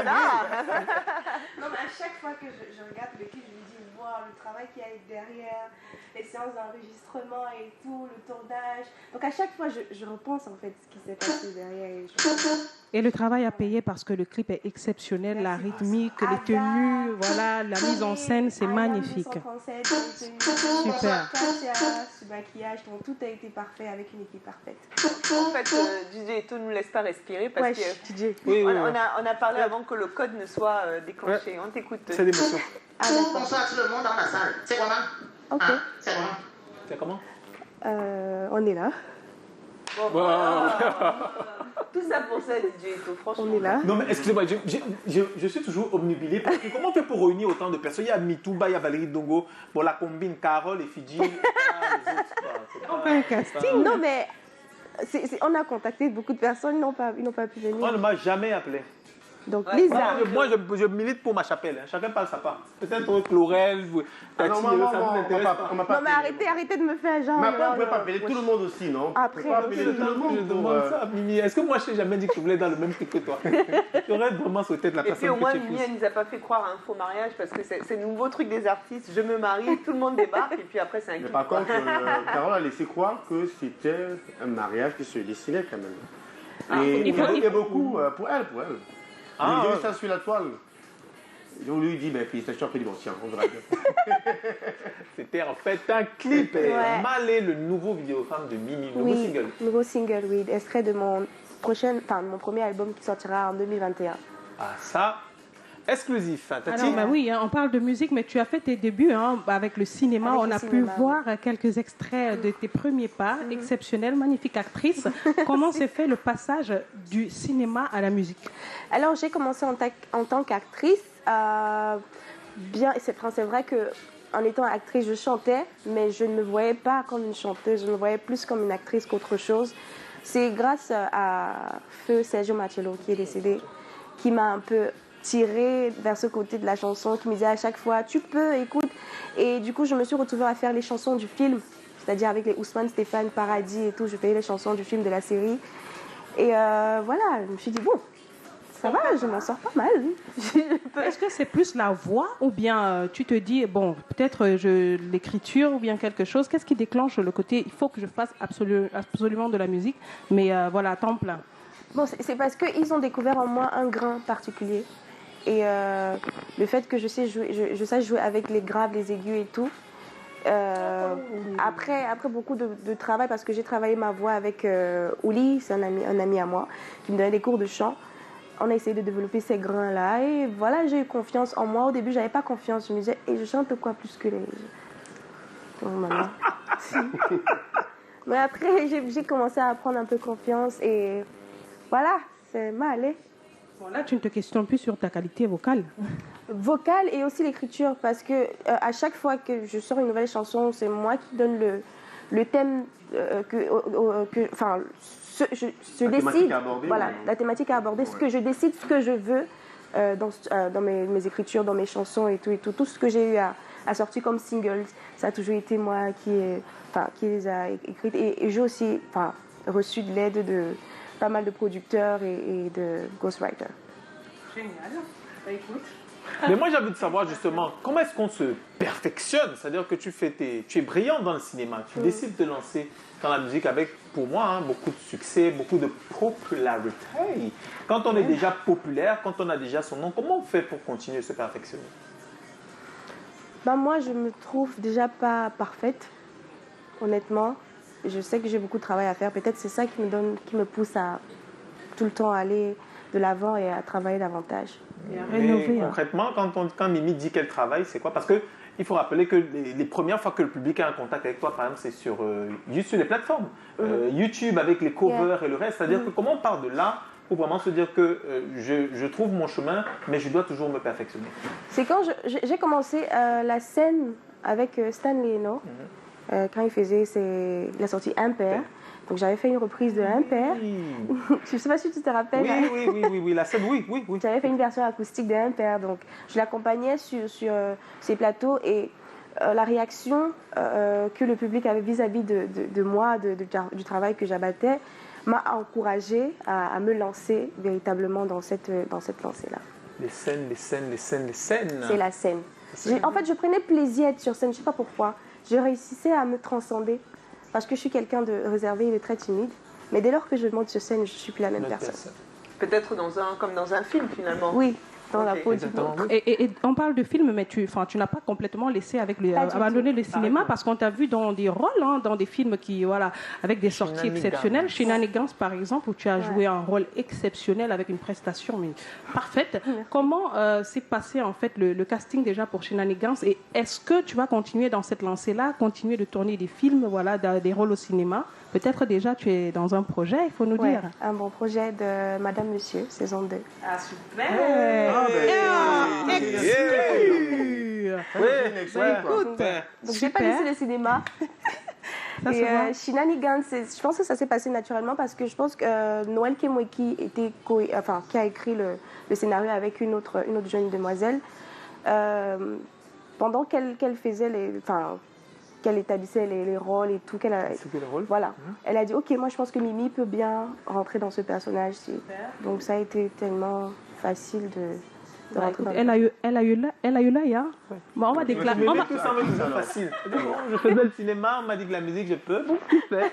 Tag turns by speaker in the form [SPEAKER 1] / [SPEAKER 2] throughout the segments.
[SPEAKER 1] Non, mais à chaque fois que je regarde le clip, je me dis, wow, le travail qu'il y a derrière, les séances d'enregistrement et tout, le tournage. Donc à chaque fois, je repense en fait ce qui s'est passé derrière.
[SPEAKER 2] Et le travail à payer parce que le clip est exceptionnel, la rythmique, les tenues, voilà, la mise en scène, c'est magnifique.
[SPEAKER 1] 237,
[SPEAKER 2] Super.
[SPEAKER 1] ce maquillage, donc tout a été parfait avec une équipe parfaite.
[SPEAKER 3] En fait, DJ Eto ne nous laisse pas respirer parce que
[SPEAKER 1] DJ.
[SPEAKER 3] on a parlé avant que le code ne soit déclenché. On t'écoute.
[SPEAKER 4] C'est l'émotion.
[SPEAKER 1] Ah, d'accord.
[SPEAKER 5] Bonsoir tout le monde dans la salle. C'est comment?
[SPEAKER 1] Ok.
[SPEAKER 5] C'est comment?
[SPEAKER 4] C'est comment?
[SPEAKER 1] On est là.
[SPEAKER 3] Tout ça pour ça, DJ Eto, franchement.
[SPEAKER 1] On est là.
[SPEAKER 4] Non, mais excusez-moi, je suis toujours omnubilé parce que comment on fait pour réunir autant de personnes? Il y a Mitouba, il y a Valérie Dongo, bon, la combine Carole et Fidji.
[SPEAKER 2] On fait un casting.
[SPEAKER 1] Non, mais on a contacté beaucoup de personnes, ils n'ont pas pu venir.
[SPEAKER 4] On ne m'a jamais appelé.
[SPEAKER 1] Donc,
[SPEAKER 3] Ouais.
[SPEAKER 1] Lisa.
[SPEAKER 4] Moi, je milite pour ma chapelle. Hein. Chacun parle sa part. Peut-être Chlorel, Tati, ça vous intéresse pas.
[SPEAKER 1] Non, mais arrêtez de me faire genre.
[SPEAKER 6] Mais après, on ne peut pas appeler tout le monde aussi, non?
[SPEAKER 1] Après,
[SPEAKER 6] on ne peut pas appeler tout le monde.
[SPEAKER 4] Je demande ça à Mimi. Est-ce que moi, je t'ai jamais dit que je voulais dans le même truc que toi? J'aurais vraiment souhaité être la
[SPEAKER 3] Et puis
[SPEAKER 4] personne
[SPEAKER 3] au moins,
[SPEAKER 4] que tu
[SPEAKER 3] Mimi,
[SPEAKER 4] pousses.
[SPEAKER 3] elle nous a pas fait croire à un faux mariage parce que c'est le nouveau truc des artistes. Je me marie, tout le monde débarque et puis après, c'est un
[SPEAKER 6] Mais
[SPEAKER 3] clip.
[SPEAKER 6] par contre, Carole a laissé croire que c'était un mariage qui se dessinait quand même. Et il y a beaucoup pour elle. J'ai vu ça sur la toile. On lui dit, mais félicitations après divorce, on verra bien.
[SPEAKER 4] C'était en fait un clip.
[SPEAKER 1] Ouais.
[SPEAKER 4] Malé, le nouveau vidéogramme de Mimi, le nouveau single.
[SPEAKER 1] Nouveau single, oui. Extrait de mon premier album qui sortira en 2021.
[SPEAKER 4] Ah, ça, exclusif. Hein, Tati?
[SPEAKER 2] Alors, bah oui, hein, on parle de musique, mais tu as fait tes débuts hein, avec le cinéma.
[SPEAKER 1] Avec
[SPEAKER 2] on
[SPEAKER 1] le
[SPEAKER 2] a
[SPEAKER 1] cinéma,
[SPEAKER 2] pu voir quelques extraits de tes premiers pas. Exceptionnelle, magnifique actrice. Comment s'est fait le passage du cinéma à la musique?
[SPEAKER 1] Alors, j'ai commencé en tant qu'actrice. C'est vrai que en étant actrice, je chantais, mais je ne me voyais pas comme une chanteuse. Je me voyais plus comme une actrice qu'autre chose. C'est grâce à Feu Sergio Marcello, qui est décédé, qui m'a un peu tirée vers ce côté de la chanson, qui me disait à chaque fois, tu peux, écoute. Et du coup, je me suis retrouvée à faire les chansons du film, c'est-à-dire avec les Ousmane, Stéphane, Paradis et tout. Je faisais les chansons du film, de la série. Et voilà, je me suis dit, bon, ça va, je m'en sors pas mal.
[SPEAKER 2] Est-ce que c'est plus la voix ou bien tu te dis, bon, peut-être l'écriture ou bien quelque chose? Qu'est-ce qui déclenche le côté, il faut que je fasse absolument de la musique, mais voilà, à temps plein?
[SPEAKER 1] Bon, c'est parce qu'ils ont découvert en moi un grain particulier. Et le fait que je sache jouer avec les graves, les aigus et tout. Après beaucoup de travail, parce que j'ai travaillé ma voix avec Ouli, c'est un ami à moi, qui me donnait des cours de chant. On a essayé de développer ces grains-là et voilà, j'ai eu confiance en moi. Au début, j'avais pas confiance. Je me disais, et je chante quoi plus que les... Oh, maman. Mais après, j'ai commencé à prendre un peu confiance et voilà, c'est mal allé.
[SPEAKER 2] Bon, là, tu ne te questionnes plus sur ta qualité vocale.
[SPEAKER 1] Vocale et aussi l'écriture, parce que à chaque fois que je sors une nouvelle chanson, c'est moi qui donne le thème je décide, voilà, la thématique à aborder, ce que je décide, ce que je veux dans mes écritures, dans mes chansons et tout ce que j'ai eu à sortir comme singles, ça a toujours été moi qui les a écrites et j'ai aussi reçu de l'aide de pas mal de producteurs et de ghostwriters.
[SPEAKER 2] Génial. Bah, écoute.
[SPEAKER 4] Mais moi, j'ai envie de savoir justement, comment est-ce qu'on se perfectionne? C'est-à-dire que tu es brillante dans le cinéma, tu décides de te lancer dans la musique avec, pour moi, beaucoup de succès, beaucoup de popularité. Quand on est déjà populaire, quand on a déjà son nom, comment on fait pour continuer de se perfectionner?
[SPEAKER 1] Moi, je me trouve déjà pas parfaite, honnêtement. Je sais que j'ai beaucoup de travail à faire. Peut-être c'est ça qui me pousse à tout le temps aller de l'avant et à travailler davantage.
[SPEAKER 2] Et à rénover.
[SPEAKER 4] Concrètement, quand Mimi dit qu'elle travaille, c'est quoi? Parce qu'il faut rappeler que les premières fois que le public a un contact avec toi, par exemple, c'est sur les plateformes. YouTube avec les covers et le reste. C'est-à-dire que comment on part de là pour vraiment se dire que je trouve mon chemin, mais je dois toujours me perfectionner?
[SPEAKER 1] C'est quand j'ai commencé la scène avec Stan Leno. Quand il a sorti Impair. Donc j'avais fait une reprise de Impair. Je ne sais pas si tu te rappelles.
[SPEAKER 4] Oui, la scène, oui.
[SPEAKER 1] J'avais fait une version acoustique de Impair. Donc je l'accompagnais sur ces plateaux et la réaction que le public avait vis-à-vis de moi, du travail que j'abattais, m'a encouragée à me lancer véritablement dans cette lancée-là.
[SPEAKER 4] Les scènes.
[SPEAKER 1] C'est la scène. En fait, je prenais plaisir à être sur scène, je ne sais pas pourquoi. Je réussissais à me transcender parce que je suis quelqu'un de réservé et de très timide. Mais dès lors que je monte sur scène, je ne suis plus la même personne.
[SPEAKER 3] Peut-être comme dans un film finalement.
[SPEAKER 1] Oui, dans la peau du monde.
[SPEAKER 2] Et on parle de film, mais tu n'as pas complètement laissé abandonner le cinéma parce qu'on t'a vu dans des rôles, dans des films avec des sorties exceptionnelles. Shenanigans, par exemple, où tu as joué un rôle exceptionnel avec une prestation parfaite. Comment s'est passé en fait le casting déjà pour Shenanigans et est-ce que tu vas continuer dans cette lancée-là, continuer de tourner des films, des rôles au cinéma? Peut-être déjà tu es dans un projet, il faut nous dire.
[SPEAKER 1] Un bon projet de Madame Monsieur, saison 2.
[SPEAKER 2] Ah, super!
[SPEAKER 1] Écoute, donc j'ai pas laissé le cinéma. Et Shenanigans, je pense que ça s'est passé naturellement parce que je pense que Noël Kemweki qui a écrit le scénario avec une autre jeune demoiselle, pendant qu'elle faisait qu'elle établissait les rôles et tout, voilà. Elle a dit ok, moi je pense que Mimi peut bien rentrer dans ce personnage-ci. Donc ça a été tellement facile de rentrer dans
[SPEAKER 2] elle a eu l'œil, hein.
[SPEAKER 4] Ouais.
[SPEAKER 2] Bon, on va déclarer.
[SPEAKER 4] Tout ça va facile. Je faisais le cinéma, on m'a dit que la musique je peux, donc je fais.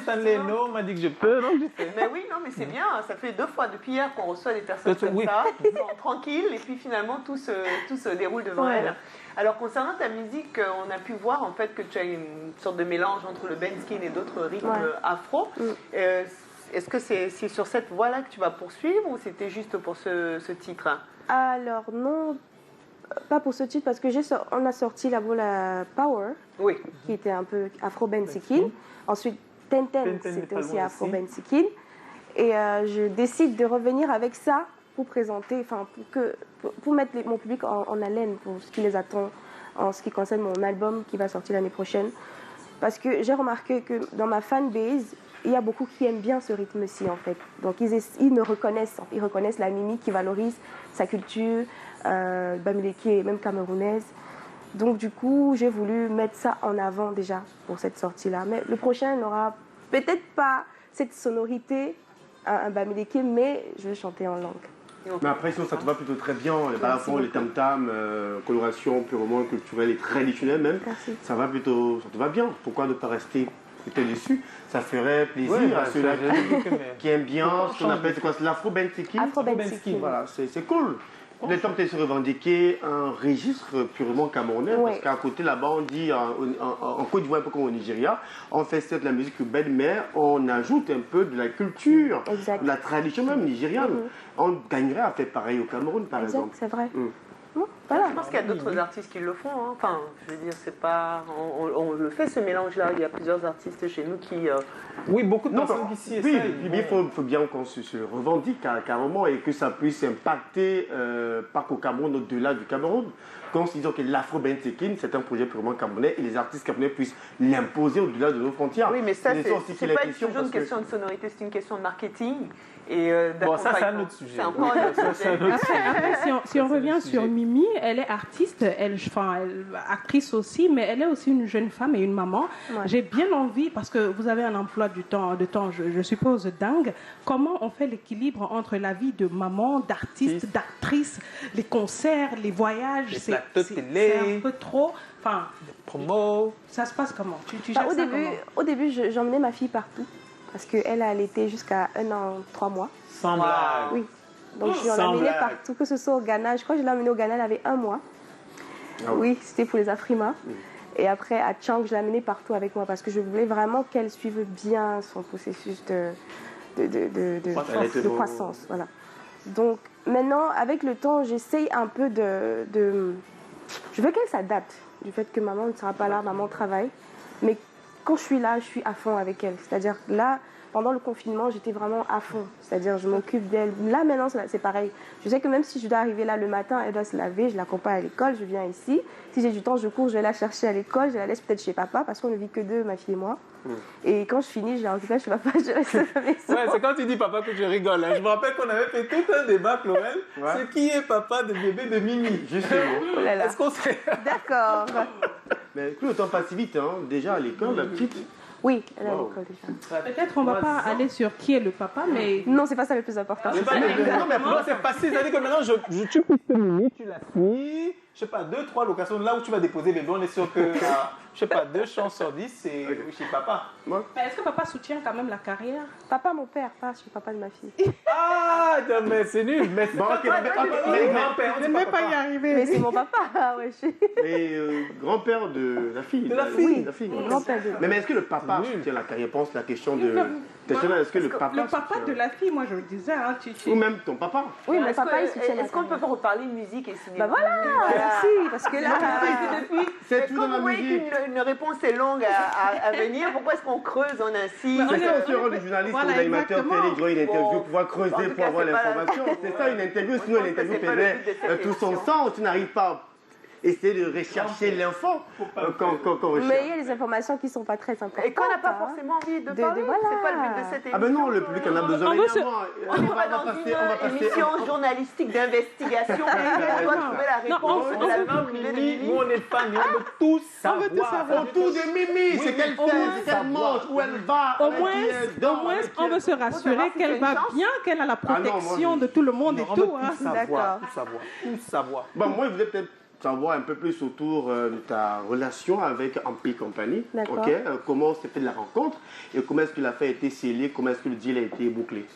[SPEAKER 4] Stanley Eno, on m'a dit que je peux, donc j'ai fait.
[SPEAKER 3] Mais oui, non, mais c'est bien, ça fait 2 fois depuis hier qu'on reçoit des personnes comme ça, qui sont tranquilles, et puis finalement tout se déroule devant elles. Alors concernant ta musique, on a pu voir en fait que tu as une sorte de mélange entre le benskin et d'autres rythmes afro. Est-ce que c'est sur cette voie-là que tu vas poursuivre ou c'était juste pour ce titre?
[SPEAKER 1] Alors non, pas pour ce titre parce que on a sorti la Power, qui était un peu afro-bensikin. Ensuite Tenten, c'était aussi afro-bensikin. Et je décide de revenir avec ça pour présenter, pour mettre mon public en haleine pour ce qui les attend en ce qui concerne mon album qui va sortir l'année prochaine. Parce que j'ai remarqué que dans ma fanbase, il y a beaucoup qui aiment bien ce rythme-ci en fait. Donc ils me reconnaissent, ils reconnaissent la Mimi qui valorise sa culture, Bamileke est même camerounaise. Donc du coup, j'ai voulu mettre ça en avant déjà pour cette sortie-là. Mais le prochain n'aura peut-être pas cette sonorité, un Bamileke, mais je vais chanter en langue.
[SPEAKER 6] Mais après, sinon, ça te va plutôt très bien. Les balafons, les tam-tams, coloration purement culturelle et traditionnelle même.
[SPEAKER 1] Merci.
[SPEAKER 6] Ça te va bien. Pourquoi ne pas rester dessus? Ça ferait plaisir à ceux-là qui aiment bien ce qu'on appelle l'afro-bensikin.
[SPEAKER 1] Afro-bensikin.
[SPEAKER 6] Voilà, c'est cool. Le temps peut-être se revendiquer un registre purement camerounais, parce qu'à côté là-bas, on dit en Côte d'Ivoire, un peu comme au Nigeria, on fait certes la musique urbaine, mais on ajoute un peu de la culture, de la tradition même nigériane. On gagnerait à faire pareil au Cameroun, par exemple.
[SPEAKER 1] C'est vrai.
[SPEAKER 3] Voilà. Je pense qu'il y a d'autres artistes qui le font. Hein. Enfin, je veux dire, c'est pas. On le fait ce mélange-là. Il y a plusieurs artistes chez nous qui.
[SPEAKER 4] Oui, beaucoup de personnes qui s'y essayent.
[SPEAKER 6] Oui, il faut bien qu'on se revendique carrément et que ça puisse impacter pas qu'au Cameroun, au-delà du Cameroun. Considérons que l'afro-bensikin, c'est un projet purement camerounais et les artistes camerounais puissent l'imposer au-delà de nos frontières.
[SPEAKER 3] Oui, mais ça, c'est pas toujours une question de sonorité, c'est une question de marketing. Et
[SPEAKER 4] bon, ça, c'est un autre sujet.
[SPEAKER 3] C'est encore un autre sujet.
[SPEAKER 2] Après, si on revient sur Mimi, elle est artiste, actrice aussi, mais elle est aussi une jeune femme et une maman. Ouais. J'ai bien envie, parce que vous avez un emploi de temps, je suppose, dingue. Comment on fait l'équilibre entre la vie de maman, d'artiste, d'actrice, les concerts, les voyages?
[SPEAKER 4] C'est un
[SPEAKER 2] peu trop. Enfin,
[SPEAKER 4] les promos.
[SPEAKER 2] Ça se passe comment? Tu gères ça comment?
[SPEAKER 1] Au début, j'emmenais ma fille partout. Parce qu'elle a allaité jusqu'à 1 an, 3 mois.
[SPEAKER 4] Sans blague.
[SPEAKER 1] Oui. Donc je l'ai emmenée partout, que ce soit au Ghana. Je crois que je l'ai emmenée au Ghana, elle avait 1 mois. Ah oui, c'était pour les Afrimas. Et après, à Tchang, je l'ai emmenée partout avec moi parce que je voulais vraiment qu'elle suive bien son processus de croissance. Voilà. Donc maintenant, avec le temps, j'essaye un peu Je veux qu'elle s'adapte du fait que maman ne sera pas là, maman travaille. Mais quand je suis là, je suis à fond avec elle. C'est-à-dire là, pendant le confinement, j'étais vraiment à fond. C'est-à-dire, je m'occupe d'elle. Là, maintenant, c'est pareil. Je sais que même si je dois arriver là le matin, elle doit se laver, je l'accompagne à l'école, je viens ici. Si j'ai du temps, je cours, je vais la chercher à l'école, je la laisse peut-être chez papa, parce qu'on ne vit que 2, ma fille et moi. Et quand je finis, je la récupère chez papa, je reste à la maison.
[SPEAKER 4] Ouais, c'est quand tu dis papa que je rigole. Hein. Je me rappelle qu'on avait fait tout un débat, Chloé. C'est qui est papa de bébé de Mimi, justement.
[SPEAKER 1] Oh là là.
[SPEAKER 4] Est-ce qu'on serait...
[SPEAKER 1] D'accord.
[SPEAKER 6] Mais plus le temps passe vite, hein. Déjà à l'école, la petite...
[SPEAKER 1] Oui, elle est à l'école déjà.
[SPEAKER 2] Peut-être on ne va pas aller sur qui est le papa, mais...
[SPEAKER 1] Non, c'est pas ça le plus important.
[SPEAKER 4] Non, mais c'est facile. C'est-à-dire que maintenant, tu la suis. Je sais pas, 2-3 locations là où tu vas déposer bébé, on est sûr que, je sais pas, 2 chances sur 10, c'est chez papa.
[SPEAKER 2] Mais est-ce que papa soutient quand même la carrière?
[SPEAKER 1] Papa, mon père, pas je suis papa de ma fille.
[SPEAKER 4] Ah, non, mais c'est nul. Mais c'est pas grand-père.
[SPEAKER 2] On ne peut pas y arriver.
[SPEAKER 1] Mais c'est mon papa, ouais.
[SPEAKER 6] Et grand-père de la fille.
[SPEAKER 4] De la fille.
[SPEAKER 6] Oui, la fille.
[SPEAKER 1] Grand-père de...
[SPEAKER 6] Mais est-ce que le papa soutient la carrière? Pense la question de... Est-ce que le papa
[SPEAKER 2] Le papa de la fille, moi je le disais, hein,
[SPEAKER 6] Ou même ton papa.
[SPEAKER 1] Oui, mais papa, il soutient la
[SPEAKER 3] Est-ce qu'on ne peut pas reparler de musique et cinéma?
[SPEAKER 1] Bah voilà, merci, parce que là...
[SPEAKER 6] C'est tout dans
[SPEAKER 3] Comme
[SPEAKER 6] la
[SPEAKER 3] vous voyez
[SPEAKER 6] musique.
[SPEAKER 3] qu'une réponse est longue à venir, pourquoi est-ce qu'on creuse, on insiste?
[SPEAKER 6] C'est ça aussi le rôle du journaliste ou d'animateur télé, il doit une interview, pouvoir creuser pour avoir l'information. C'est ça une interview, sinon une interview perdrait tout son sens, tu n'arrives pas à essayer de rechercher l'info qu'on recherche.
[SPEAKER 1] Mais il y a des informations qui ne sont pas très importantes.
[SPEAKER 3] Et qu'on n'a pas forcément envie de parler,
[SPEAKER 1] voilà.
[SPEAKER 3] c'est pas le but de cette émission.
[SPEAKER 6] Ah ben non, le public en a besoin évidemment.
[SPEAKER 3] On n'est pas dans une émission journalistique d'investigation. On doit trouver la réponse de la vie privée de Mimi.
[SPEAKER 4] Nous, on n'est pas, on veut tout savoir.
[SPEAKER 6] Autour de Mimi, c'est qu'elle fait, c'est qu'elle mange, où elle va.
[SPEAKER 2] Au moins, on veut se rassurer qu'elle va bien, qu'elle a la protection de tout le monde et tout.
[SPEAKER 4] Tout savoir.
[SPEAKER 6] Bon, moi, je voulais peut-être savoir un peu plus autour de ta relation avec Ampi Company.
[SPEAKER 1] D'accord.
[SPEAKER 6] Ok. Comment s'est fait la rencontre et comment est-ce que l'affaire a été scellée, comment est-ce que le deal a été bouclé?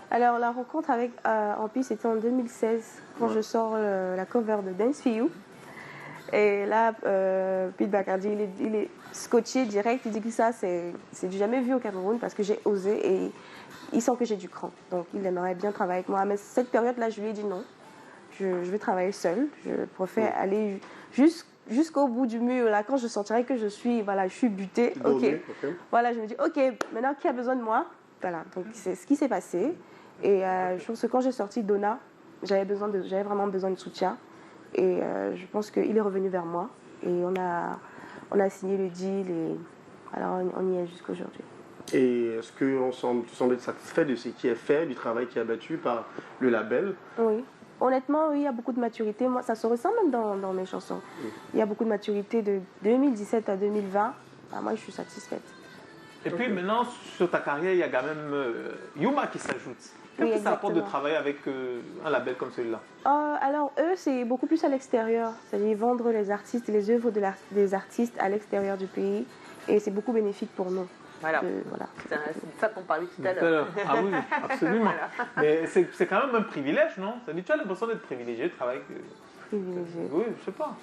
[SPEAKER 1] Alors, la rencontre avec Ampi, c'était en 2016, quand je sors la cover de Dance for You. Et là, Pete Bacardi, il est scotché direct. Il dit que ça, c'est du jamais vu au Cameroun parce que j'ai osé et il sent que j'ai du cran. Donc, il aimerait bien travailler avec moi. Mais cette période-là, je lui ai dit non. Je vais travailler seule. Je préfère aller jusqu'au bout du mur. Là, quand je sentirai que je suis butée. Ok. Voilà, je me dis, ok, maintenant qui a besoin de moi? Voilà, donc c'est ce qui s'est passé. Et je pense que quand j'ai sorti Donna, j'avais vraiment besoin de soutien. Et je pense qu'il est revenu vers moi. Et on a signé le deal. Et alors, on y est jusqu'à aujourd'hui.
[SPEAKER 6] Et est-ce que tu sembles satisfait de ce qui est fait, du travail qui est abattu par le label?
[SPEAKER 1] Oui. Honnêtement, oui, il y a beaucoup de maturité. Moi, ça se ressent même dans mes chansons. Il y a beaucoup de maturité de 2017 à 2020. Moi, je suis satisfaite.
[SPEAKER 4] Et puis maintenant, sur ta carrière, il y a quand même Yuma qui s'ajoute. Qu'est-ce que ça apporte de travailler avec un label comme celui-là?
[SPEAKER 1] Alors, eux, c'est beaucoup plus à l'extérieur. C'est-à-dire vendre les artistes, les œuvres des artistes à l'extérieur du pays. Et c'est beaucoup bénéfique pour nous.
[SPEAKER 3] Voilà. C'est ça qu'on parlait tout à l'heure.
[SPEAKER 4] Ah oui, absolument. Mais c'est quand même un privilège, non? Ça dit, tu as l'impression d'être privilégié de travailler avec...
[SPEAKER 1] Privilégié.
[SPEAKER 4] Oui, je sais pas.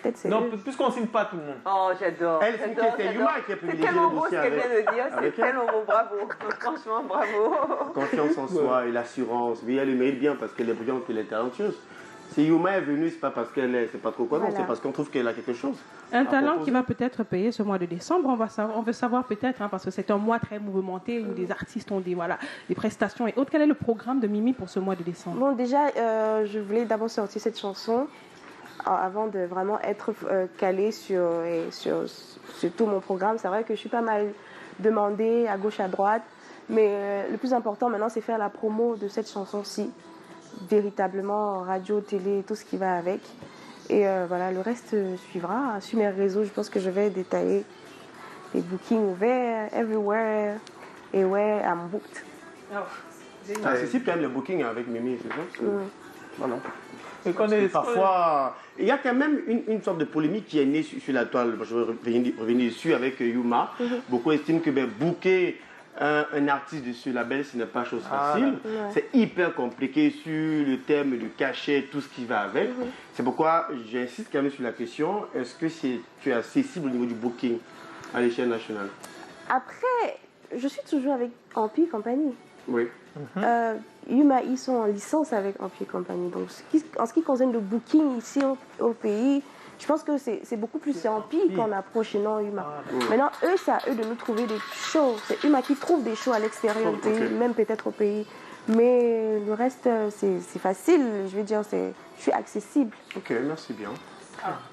[SPEAKER 1] Peut-être c'est
[SPEAKER 4] non, puisqu'on ne signe pas tout le monde.
[SPEAKER 3] Oh, j'adore.
[SPEAKER 6] Elle, c'est Yuma qui est privilégiée.
[SPEAKER 3] C'est tellement beau ce qu'elle vient de dire. C'est tellement beau. Bravo. Franchement, bravo.
[SPEAKER 6] Confiance en soi et l'assurance. Mais elle le mérite bien parce qu'elle est brillante, qu'elle est talentueuse. Si Yuma est venue, c'est pas parce qu'elle est, c'est pas trop quoi, non, c'est parce qu'on trouve qu'elle a quelque chose.
[SPEAKER 2] Un talent qui va peut-être payer ce mois de décembre, on veut savoir peut-être, parce que c'est un mois très mouvementé où des artistes ont des prestations et autres. Quel est le programme de Mimi pour ce mois de décembre?
[SPEAKER 1] Bon, déjà, je voulais d'abord sortir cette chanson avant de vraiment être calée sur tout mon programme. C'est vrai que je suis pas mal demandée à gauche, à droite, mais le plus important maintenant, c'est faire la promo de cette chanson-ci. Véritablement radio, télé, tout ce qui va avec. Et voilà, le reste suivra. Sur mes réseaux, je pense que je vais détailler les bookings ouverts, everywhere, et where I'm booked.
[SPEAKER 6] C'est accessible quand même le booking avec Mimi, c'est ça? Voilà.
[SPEAKER 4] Et
[SPEAKER 6] parfois, il y a quand même une sorte de polémique qui est née sur la toile. Je vais revenir dessus avec Yuma. Beaucoup estiment que booker un artiste de ce label, ce n'est pas chose facile. C'est hyper compliqué sur le thème du cachet, tout ce qui va avec. C'est pourquoi j'insiste quand même sur la question, est-ce que tu es accessible au niveau du booking à l'échelle nationale?
[SPEAKER 1] Après, je suis toujours avec Ampi Company.
[SPEAKER 6] Oui.
[SPEAKER 1] Yuma, ils sont en licence avec Ampi Company. Donc, en ce qui concerne le booking ici au pays, je pense que c'est beaucoup plus c'est Ampi qu'on approche et non Yuma. Maintenant, eux, c'est à eux de nous trouver des shows. C'est Yuma qui trouve des shows à l'extérieur du pays, même peut-être au pays. Mais le reste, c'est facile. Je veux dire, je suis accessible.
[SPEAKER 6] Ok, merci bien.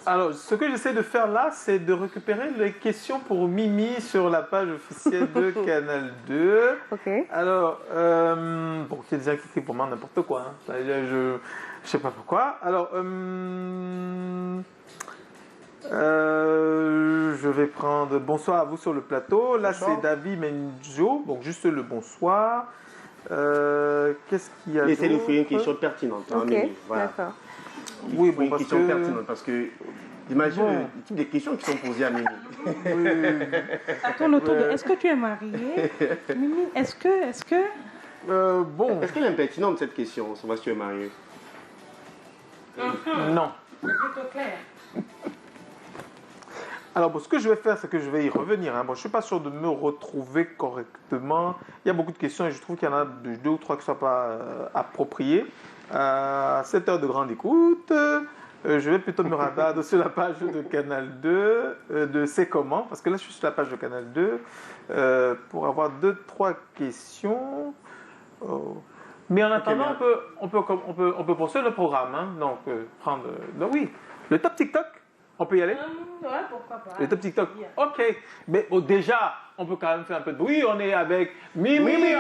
[SPEAKER 4] Alors, ce que j'essaie de faire là, c'est de récupérer les questions pour Mimi sur la page officielle de Canal 2.
[SPEAKER 1] Ok.
[SPEAKER 4] Alors, bon, il y a des gens qui écrivent pour moi n'importe quoi. Hein. Je sais pas pourquoi. Alors, Je vais prendre bonsoir à vous sur le plateau. Là,
[SPEAKER 6] Bonsoir.
[SPEAKER 4] c'est David Menjo. Donc, juste le bonsoir. Qu'est-ce qu'il y a
[SPEAKER 6] Essayez de
[SPEAKER 4] d'autre?
[SPEAKER 6] faire une question pertinente. Hein,
[SPEAKER 1] Ok,
[SPEAKER 6] Mimi. Voilà.
[SPEAKER 1] d'accord.
[SPEAKER 4] Oui,
[SPEAKER 6] Il faut
[SPEAKER 4] bon,
[SPEAKER 6] une
[SPEAKER 4] parce
[SPEAKER 6] question
[SPEAKER 4] que...
[SPEAKER 6] pertinente parce que imagine
[SPEAKER 4] Bon.
[SPEAKER 6] le type de questions qui sont posées à Mimi.
[SPEAKER 2] À ton autour de est-ce que tu es marié? Mimi, est-ce que.
[SPEAKER 4] Bon,
[SPEAKER 6] Est-ce qu'elle est impertinente cette question, savoir si tu es marié?
[SPEAKER 4] non.
[SPEAKER 2] C'est plutôt clair.
[SPEAKER 4] Alors, bon, ce que je vais faire, c'est que je vais y revenir. Hein. Bon, je ne suis pas sûr de me retrouver correctement. Il y a beaucoup de questions et je trouve qu'il y en a deux ou trois qui ne sont pas appropriées. 7 heures de grande écoute. Je vais plutôt me rabattre sur la page de Canal 2, de C'est comment, parce que là, je suis sur la page de Canal 2, pour avoir 2-3 questions. Mais en attendant, on peut poursuivre le programme. Hein. Donc, prendre... donc, oui, le top TikTok. On peut y aller?
[SPEAKER 2] Ouais, pourquoi pas.
[SPEAKER 4] Le top TikTok. Ok. Mais bon, déjà, on peut quand même faire un peu de bruit. On est avec Mimi.
[SPEAKER 6] Mimi.